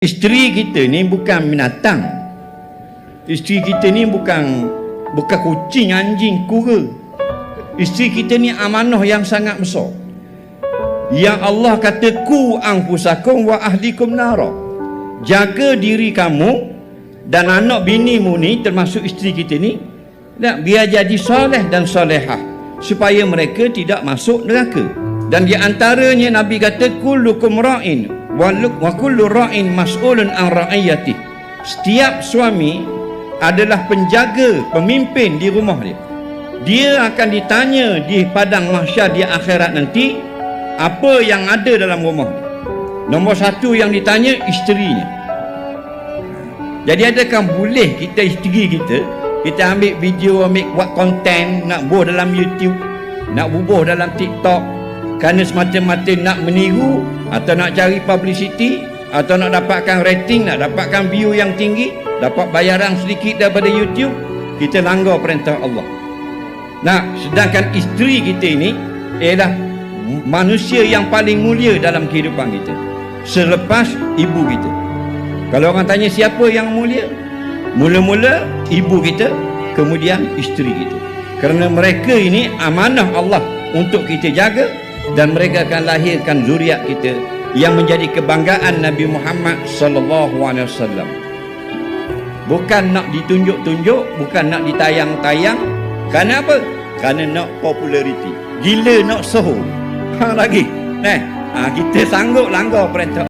Isteri kita ni bukan binatang. Isteri kita ni bukan kucing, anjing, kura. Isteri kita ni amanah yang sangat besar. Yang Allah kata ku anfusakum wa ahlikum nara. Jaga diri kamu dan anak binimu ni, termasuk isteri kita ni, biar jadi soleh dan solehah, supaya mereka tidak masuk neraka. Dan di antaranya Nabi kata kullukum ra'in wa kullu ra'in mas'ulun an ra'iyatih. Setiap suami adalah penjaga, pemimpin di rumah dia. Dia akan ditanya di padang mahsyar di akhirat nanti apa yang ada dalam rumah dia. Nombor satu yang ditanya isterinya. Jadi adakah boleh kita isteri kita ambil video, ambil buat konten, nak buat dalam YouTube, nak bubuh dalam TikTok, kerana semata-mata nak meniru atau nak cari publicity atau nak dapatkan rating, nak dapatkan view yang tinggi, dapat bayaran sedikit daripada YouTube, kita langgar perintah Allah. Nah, sedangkan isteri kita ini ialah manusia yang paling mulia dalam kehidupan kita selepas ibu kita. Kalau orang tanya siapa yang mulia, mula-mula ibu kita, kemudian isteri kita. Kerana mereka ini amanah Allah untuk kita jaga, dan mereka akan lahirkan zuriat kita yang menjadi kebanggaan Nabi Muhammad sallallahu alaihi wasallam. Bukan nak ditunjuk-tunjuk, bukan nak ditayang-tayang. Kerana apa? Kerana nak populariti. Gila nak soho. Hang lagi. Kita sanggup langgar perintah